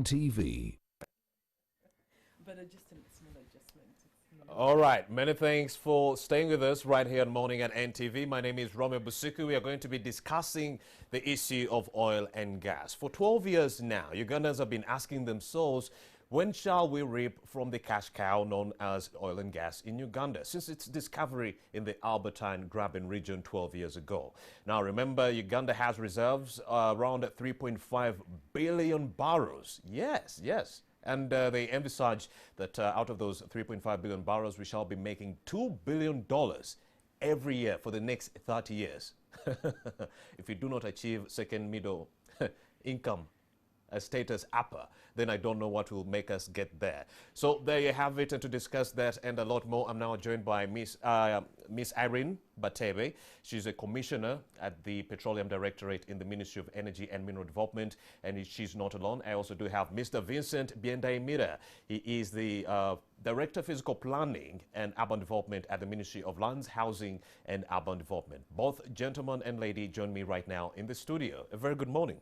NTV. But just a small adjustment. All right, many thanks for staying with us right here on Morning at NTV. My name is Romeo Busiku. We are going to be discussing the issue of oil and gas. For 12 years now, Ugandans have been asking themselves, when shall we reap from the cash cow known as oil and gas in Uganda, since its discovery in the Albertine Graben region 12 years ago? Now, remember, Uganda has reserves around 3.5 billion barrels. Yes. And they envisage that out of those 3.5 billion barrels, we shall be making $2 billion every year for the next 30 years. If we do not achieve second middle income status upper, then I don't know what will make us get there. So there you have it, and to discuss that and a lot more, I'm now joined by Miss Irene Batebe. She's a commissioner at the Petroleum Directorate in the Ministry of Energy and Mineral Development, and she's not alone. I also do have Mr. Vincent Biendaimira. He is the Director of Physical Planning and Urban Development at the Ministry of Lands, Housing and Urban Development. Both gentlemen and lady join me right now in the studio. A very good morning.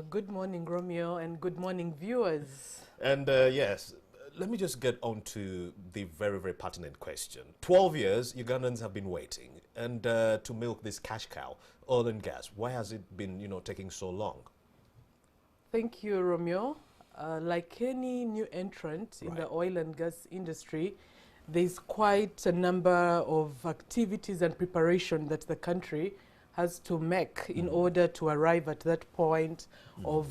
Good morning, Romeo, and good morning, viewers. And yes, let me just get on to the very, very pertinent question. 12 years, Ugandans have been waiting and to milk this cash cow, oil and gas. Why has it been, taking so long? Thank you, Romeo. Like any new entrant in the oil and gas industry, there's quite a number of activities and preparation that the country has to make in order to arrive at that point of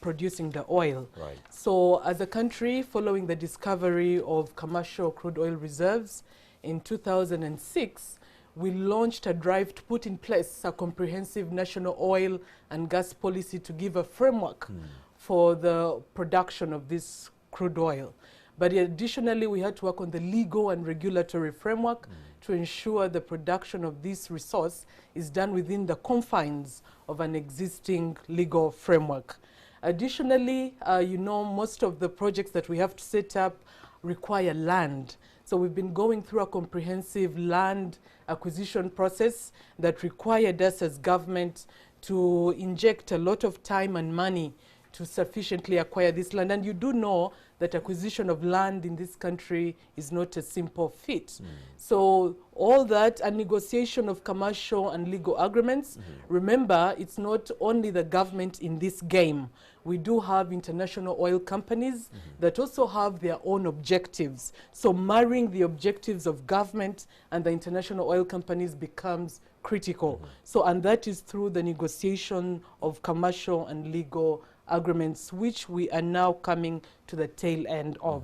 producing the oil. Right. So as a country, following the discovery of commercial crude oil reserves in 2006, we launched a drive to put in place a comprehensive national oil and gas policy to give a framework for the production of this crude oil. But additionally, we had to work on the legal and regulatory framework to ensure the production of this resource is done within the confines of an existing legal framework. Additionally, most of the projects that we have to set up require land. So we've been going through a comprehensive land acquisition process that required us as government to inject a lot of time and money to sufficiently acquire this land. And you do know that acquisition of land in this country is not a simple feat. So all that and negotiation of commercial and legal agreements, remember, it's not only the government in this game. We do have international oil companies that also have their own objectives. So marrying the objectives of government and the international oil companies becomes critical. So, and that is through the negotiation of commercial and legal agreements, which we are now coming to the tail end of.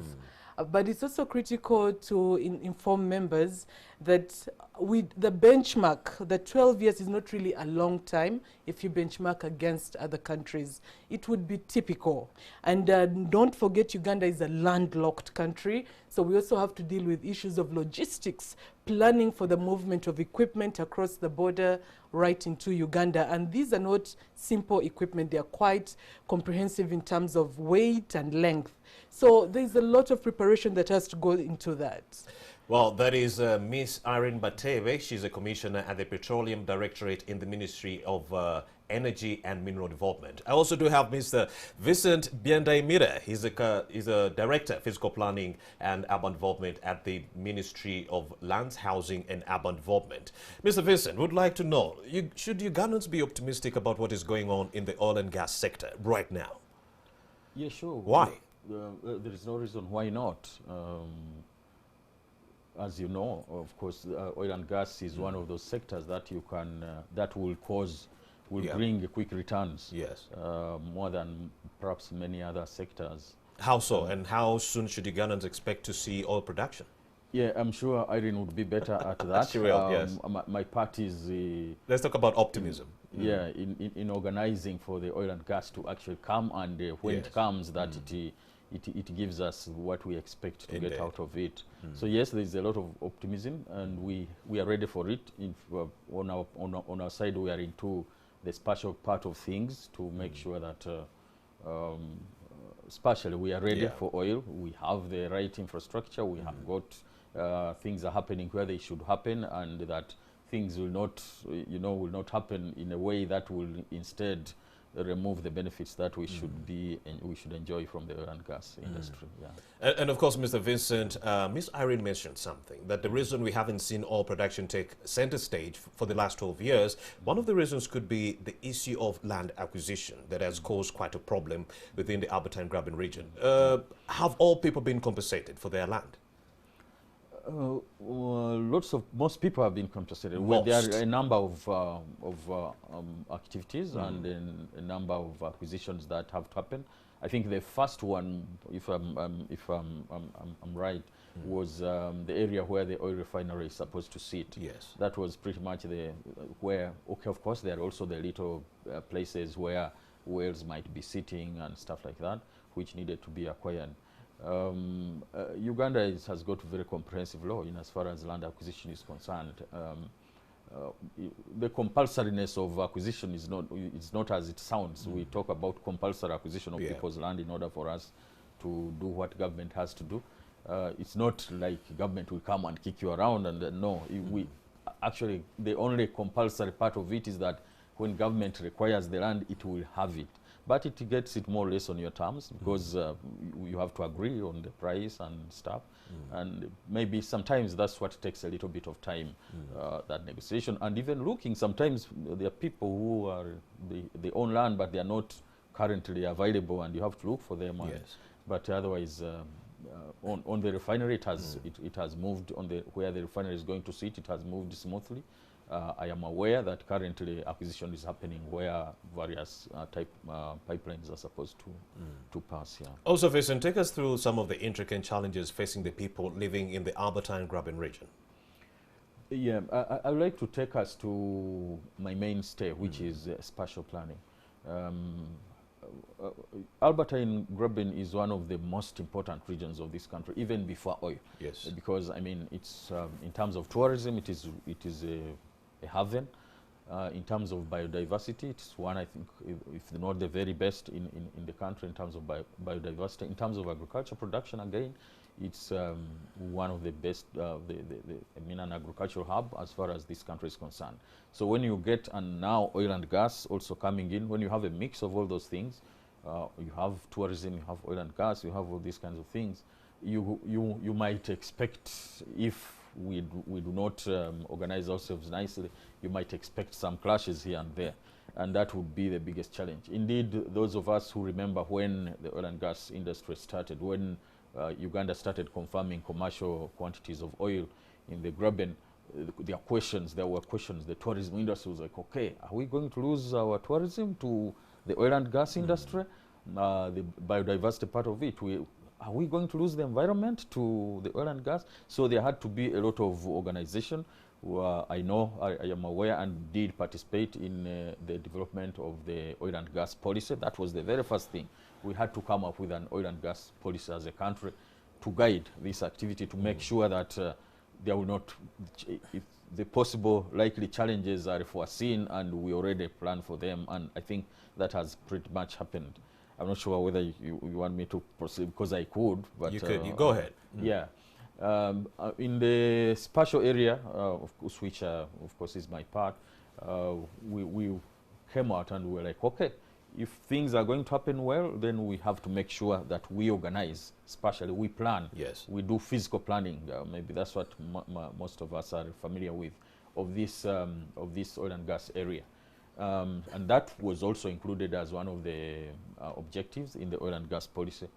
But it's also critical to inform members that the benchmark, the 12 years is not really a long time if you benchmark against other countries. It would be typical. And don't forget, Uganda is a landlocked country, so we also have to deal with issues of logistics, planning for the movement of equipment across the border right into Uganda. And these are not simple equipment. They are quite comprehensive in terms of weight and length. So there's a lot of preparation that has to go into that. Well, that is Miss Irene Batebe. She's a commissioner at the Petroleum Directorate in the Ministry of Energy and Mineral Development. I also do have Mr. Vincent Biendaimira. He's a director of physical planning and urban development at the Ministry of Lands, Housing and Urban Development. Mr. Vincent, would like to know, should Ugandans be optimistic about what is going on in the oil and gas sector right now? Yeah, sure. Why? There is no reason why not. As you know, of course, oil and gas is one of those sectors that you can that will bring quick returns. Yes. More than perhaps many other sectors. How so? And how soon should Ugandans expect to see oil production? Yeah, I'm sure Irene would be better at that. She will, yes. My part is... Let's talk about optimism. Yeah, in organizing for the oil and gas to actually come, and when it comes, that it gives us what we expect to get out of it. So yes, there is a lot of optimism, and we are ready for it. On our side, we are into the special part of things to make sure that especially we are ready for oil. We have the right infrastructure. We have got things are happening where they should happen, and that things will not, will not happen in a way that will instead remove the benefits that we should be and we should enjoy from the oil and gas industry. Yeah. And of course, Mr. Vincent, Ms. Irene mentioned something, that the reason we haven't seen oil production take center stage for the last 12 years, one of the reasons could be the issue of land acquisition that has caused quite a problem within the Albertine Graben region. Have all people been compensated for their land? Most people have been compensated. Well, there are a number of activities and then a number of acquisitions that have happened. I think the first one, if I'm right, was the area where the oil refinery is supposed to sit. Yes. That was pretty much the where. Okay, of course, there are also the little places where wells might be sitting and stuff like that, which needed to be acquired. Uganda has got a very comprehensive law in as far as land acquisition is concerned. The compulsoriness of acquisition is not as it sounds. We talk about compulsory acquisition of people's land in order for us to do what government has to do. It's not like government will come and kick you around, and no. We actually, the only compulsory part of it is that when government requires the land, it will have it. But it gets it more or less on your terms, because you have to agree on the price and stuff. And maybe sometimes that's what takes a little bit of time, that negotiation. And even looking, sometimes there are people who are, they own land, but they are not currently available, and you have to look for them. Yes. But otherwise, on the refinery, it has moved, where the refinery is going to sit, it has moved smoothly. I am aware that currently acquisition is happening where various pipelines are supposed to pass. Yeah. Also, Vincent, take us through some of the intricate challenges facing the people living in the Albertine Graben region. Yeah, I would like to take us to my mainstay, which is spatial planning. Albertine Graben is one of the most important regions of this country, even before oil. Yes. Because I mean, it's in terms of tourism, it is a haven. In terms of biodiversity, it's one, I think, if not the very best in the country in terms of biodiversity. In terms of agriculture production, again, it's one of the best, I mean, an agricultural hub as far as this country is concerned. So when you get, and now oil and gas also coming in, when you have a mix of all those things, you have tourism, you have oil and gas, you have all these kinds of things, you might expect, if we do not organize ourselves nicely, you might expect some clashes here and there, and that would be the biggest challenge. Indeed, those of us who remember when the oil and gas industry started, when Uganda started confirming commercial quantities of oil in the Graben, there were questions. The tourism industry was like, okay, are we going to lose our tourism to the oil and gas industry? The biodiversity part of it, are we going to lose the environment to the oil and gas? So there had to be a lot of organization. I know, I am aware and did participate in the development of the oil and gas policy. That was the very first thing. We had to come up with an oil and gas policy as a country to guide this activity, to make sure that there will not, if the possible likely challenges are foreseen and we already plan for them. And I think that has pretty much happened. I'm not sure whether you want me to proceed, because I could, but you could. You go ahead. Yeah, in the spatial area, of course, which of course is my part, we came out and we were like, okay, if things are going to happen well, then we have to make sure that we organize spatially, we plan. Yes. We do physical planning. Maybe that's what most of us are familiar with, of this oil and gas area. And that was also included as one of the objectives in the oil and gas policy.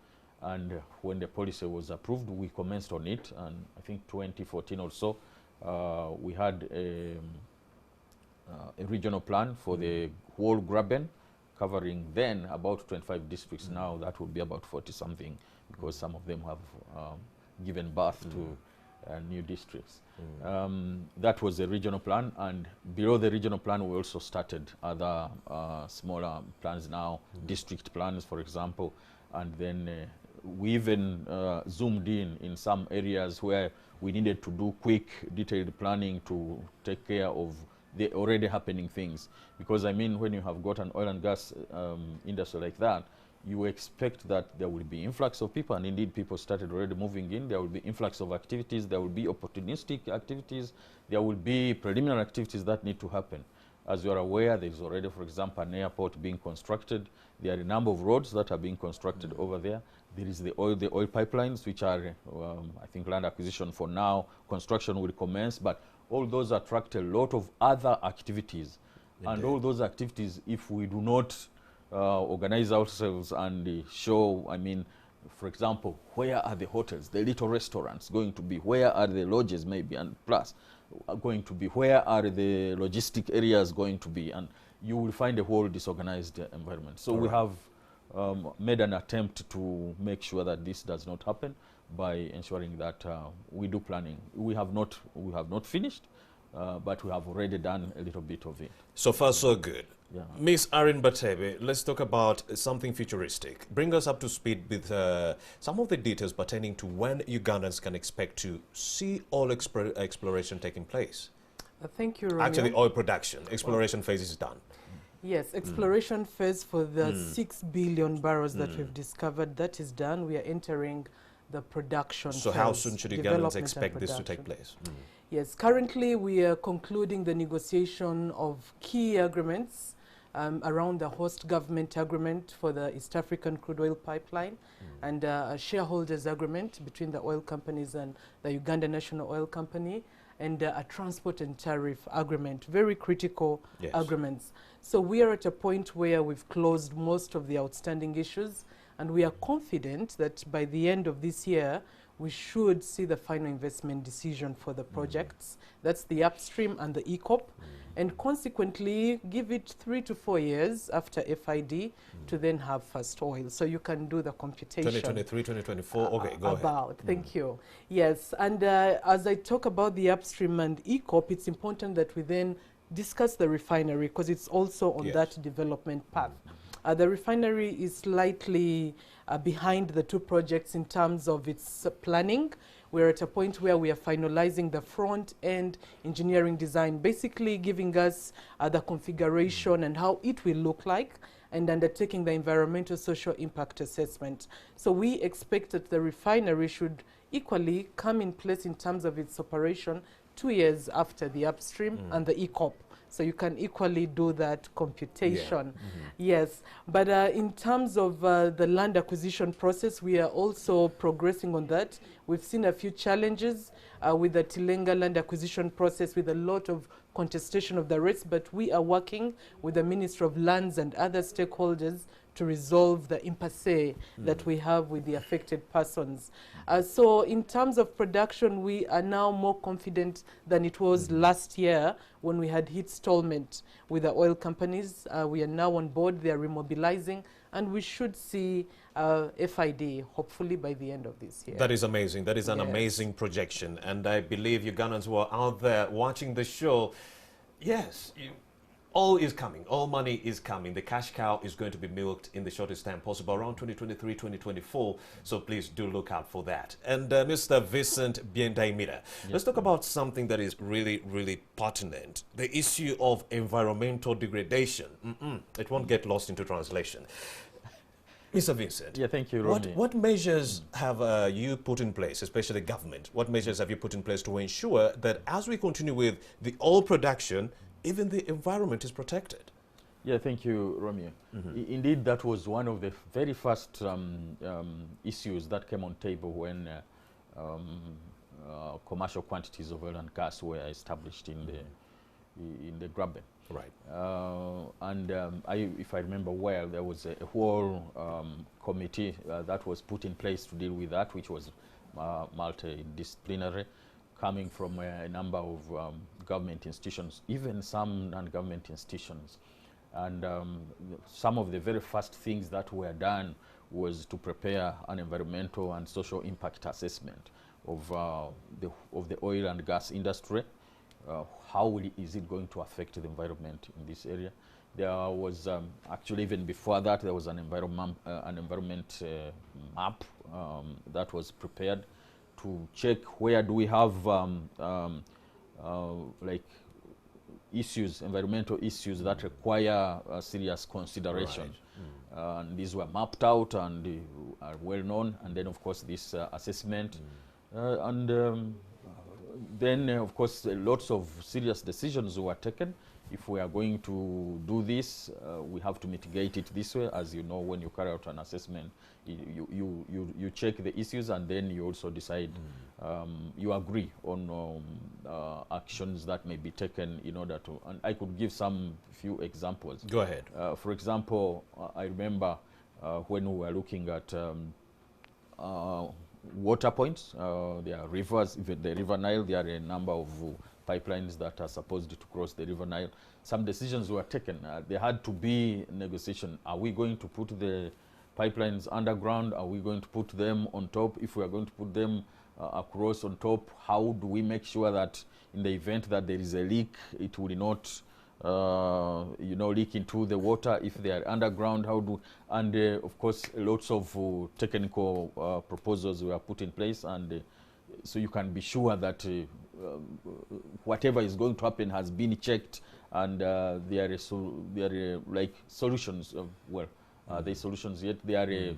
And when the policy was approved, we commenced on it. And I think 2014 or so, we had a regional plan for the whole Graben, covering then about 25 districts. Now that would be about 40-something, because some of them have given birth to new districts. That was the regional plan, and below the regional plan we also started other smaller plans now, district plans, for example, and then we even zoomed in some areas where we needed to do quick detailed planning to take care of the already happening things. Because I mean, when you have got an oil and gas industry like that, you expect that there will be influx of people, and indeed people started already moving in. There will be influx of activities, there will be opportunistic activities, there will be preliminary activities that need to happen. As you are aware, there is already, for example, an airport being constructed. There are a number of roads that are being constructed over there. There is the oil pipelines, which are, I think, land acquisition for now. Construction will commence, but all those attract a lot of other activities. Indeed. And all those activities, if we do not organize ourselves and show, I mean, for example, where are the hotels, the little restaurants going to be? Where are the lodges maybe? And plus, going to be? Where are the logistic areas going to be? And you will find a whole disorganized environment. So we have made an attempt to make sure that this does not happen by ensuring that we do planning. We have not finished, but we have already done a little bit of it. So far, so good. Yeah. Ms. Arin Batebe, let's talk about something futuristic. Bring us up to speed with some of the details pertaining to when Ugandans can expect to see oil exploration taking place. Thank you, Romeo. Actually, oil production, exploration phase is done. Yes, exploration phase for the 6 billion barrels that we've discovered, that is done. We are entering the production phase. So how soon should Ugandans expect this to take place? Yes, currently we are concluding the negotiation of key agreements around the host government agreement for the East African crude oil pipeline and a shareholders agreement between the oil companies and the Uganda National Oil Company, and a transport and tariff agreement, very critical agreements. So we are at a point where we've closed most of the outstanding issues, and we are confident that by the end of this year, we should see the final investment decision for the projects. That's the upstream and the ECOP. And consequently, give it 3 to 4 years after FID to then have first oil. So you can do the computation. 2023, 2024, okay, go ahead. Thank you. Yes, and as I talk about the upstream and ECOP, it's important that we then discuss the refinery, because it's also on that development path. The refinery is slightly behind the two projects in terms of its planning. We're at a point where we are finalizing the front-end engineering design, basically giving us the configuration and how it will look like, and undertaking the environmental social impact assessment. So we expect that the refinery should equally come in place in terms of its operation 2 years after the upstream and the ECOP. So you can equally do that computation. Yes, but in terms of the land acquisition process, we are also progressing on that. We've seen a few challenges with the Tilenga land acquisition process, with a lot of contestation of the rates, but we are working with the Ministry of Lands and other stakeholders to resolve the impasse that we have with the affected persons. So in terms of production, we are now more confident than it was last year when we had hit stallment with the oil companies. We are now on board, they are remobilizing, and we should see FID hopefully by the end of this year. That is amazing. That is an amazing projection. And I believe Ugandans who are out there watching the show, yes, all is coming. All money is coming. The cash cow is going to be milked in the shortest time possible, around 2023, 2024. So please do look out for that. And Mr. Vincent Biendaimira, let's talk about something that is really, really pertinent. The issue of environmental degradation. It won't get lost into translation. Mr. Vincent. Yeah, thank you, Romy. What measures have you put in place, especially government? What measures have you put in place to ensure that as we continue with the oil production, even the environment is protected? Yeah, thank you, Romeo. Indeed, that was one of the very first issues that came on table when commercial quantities of oil and gas were established in the Graben. Right. If I remember well, there was a whole committee that was put in place to deal with that, which was multidisciplinary, coming from a number of government institutions, even some non-government institutions. And some of the very first things that were done was to prepare an environmental and social impact assessment of the oil and gas industry. How is it going to affect the environment in this area? There was actually, even before that, there was an environment map that was prepared to check where do we have like environmental issues that require serious consideration. Right. And these were mapped out and are well known. And then, of course, this assessment. Then, of course, lots of serious decisions were taken if we are going to do this, we have to mitigate it this way. As you know, when you carry out an assessment, you check the issues, and then you also decide, you agree on actions that may be taken in order to, and I could give some few examples. Go ahead. For example, I remember when we were looking at water points, there are rivers, even the River Nile, there are a number of pipelines that are supposed to cross the River Nile. Some decisions were taken. There had to be negotiation. Are we going to put the pipelines underground? Are we going to put them on top? If we are going to put them across on top, how do we make sure that in the event that there is a leak, it will not leak into the water? If they are underground, how do, and of course lots of technical proposals were put in place, and so you can be sure that whatever is going to happen has been checked, and there are like solutions of, there are solutions, yet there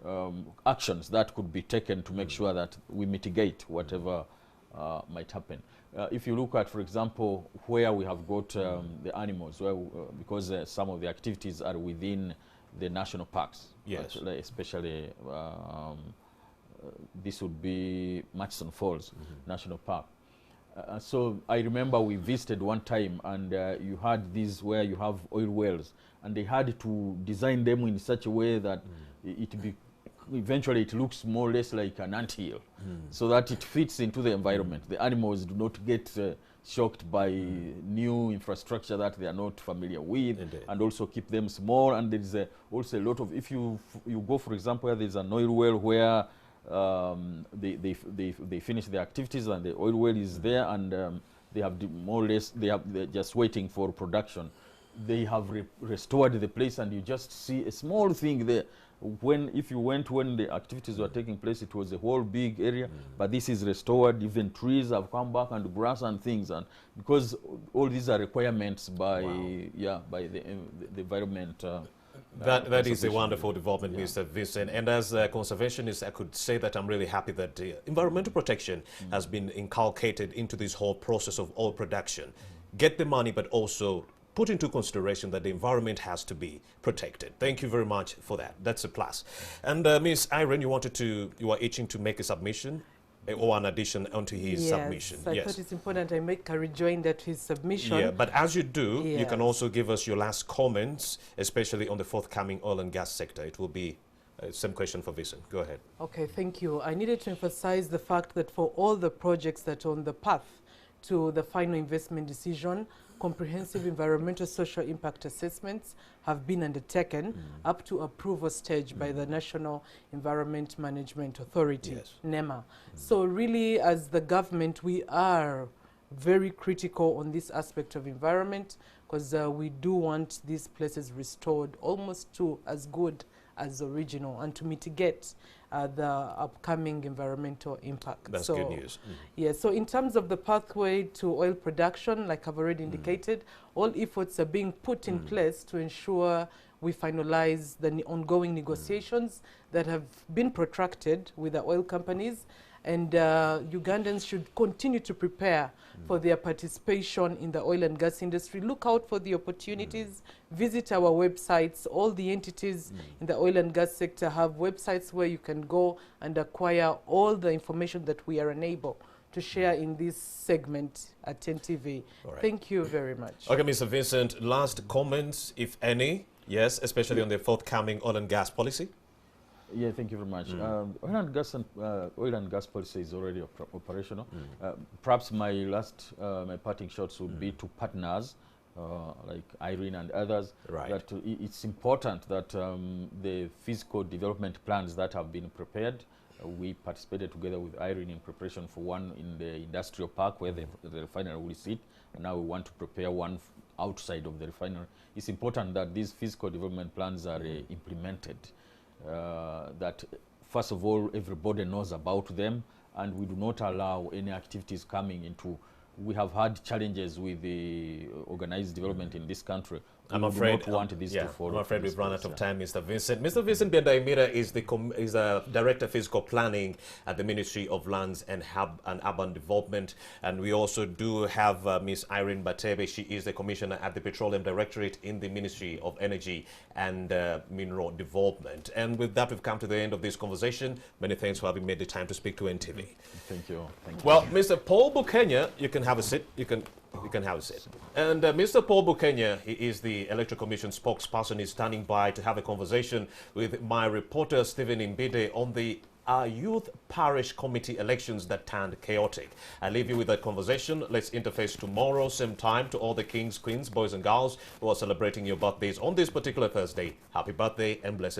are actions that could be taken to make sure that we mitigate whatever might happen. If you look at, for example, where we have got the animals, where, because some of the activities are within the national parks, yes, especially this would be Murchison Falls National Park. So I remember we visited one time, and you had these where you have oil wells, and they had to design them in such a way that eventually it looks more or less like an anthill, so that it fits into the environment. The animals do not get shocked by new infrastructure that they are not familiar with. Indeed. And also keep them small. And there is also a lot of, if you go, for example, where there is an oil well where they finish their activities and the oil well is there, and they have more or less, they're just waiting for production. They have restored the place, and you just see a small thing there. If you went when the activities were taking place, it was a whole big area, but this is restored. Even trees have come back, and grass and things, and because all these are requirements by by the environment. That is a wonderful development, Mr. Vincent. And as a conservationist, I could say that I'm really happy that environmental protection has been inculcated into this whole process of oil production. Get the money, but also put into consideration that the environment has to be protected. Thank you very much for that. That's a plus. And Ms. Irene, you were itching to make a submission or an addition onto his submission. I thought it's important I make a rejoinder to his submission. Yeah, but as you do, you can also give us your last comments, especially on the forthcoming oil and gas sector. It will be same question for Vincent. Go ahead. Okay, thank you. I needed to emphasize the fact that for all the projects that are on the path to the final investment decision, comprehensive environmental social impact assessments have been undertaken up to approval stage by the National Environment Management Authority, NEMA. So really, as the government, we are very critical on this aspect of environment, because we do want these places restored almost to as good as original, and to mitigate the upcoming environmental impact. That's good news. Yeah, so in terms of the pathway to oil production, like I've already indicated, all efforts are being put in place to ensure we finalize the ongoing negotiations that have been protracted with the oil companies, and Ugandans should continue to prepare for their participation in the oil and gas industry. Look out for the opportunities, visit our websites. All the entities in the oil and gas sector have websites where you can go and acquire all the information that we are unable to share in this segment at NTV. Right. Thank you very much. Okay, Mr. Vincent, last comments, if any, yes, especially on the forthcoming oil and gas policy? Yeah, thank you very much. Oil and gas policy is already operational. Perhaps my parting shots would be to partners like Irene and others. Right. That it's important that the physical development plans that have been prepared, we participated together with Irene in preparation for one in the industrial park where the refinery will sit, and now we want to prepare one outside of the refinery. It's important that these physical development plans are implemented. That first of all everybody knows about them, and we do not allow any activities coming into. We have had challenges with the organized development in this country I'm we afraid do not want this to fall. I'm afraid we've run out of yeah. time, Mr. Vincent. Mr. Vincent Bendaimira is the Director of Physical Planning at the Ministry of Lands and Urban Development. And we also do have Ms. Irene Batebe. She is the Commissioner at the Petroleum Directorate in the Ministry of Energy and Mineral Development. And with that, we've come to the end of this conversation. Many thanks for having made the time to speak to NTV. Thank you. Thank you. Well, Mr. Paul Bukenya, you can have a seat. You can have a seat. And Mr. Paul Bukenya, he is the Electoral Commission spokesperson. He's standing by to have a conversation with my reporter, Stephen Imbide, on the Youth Parish Committee elections that turned chaotic. I leave you with that conversation. Let's interface tomorrow, same time, to all the kings, queens, boys and girls who are celebrating your birthdays on this particular Thursday. Happy birthday and blessed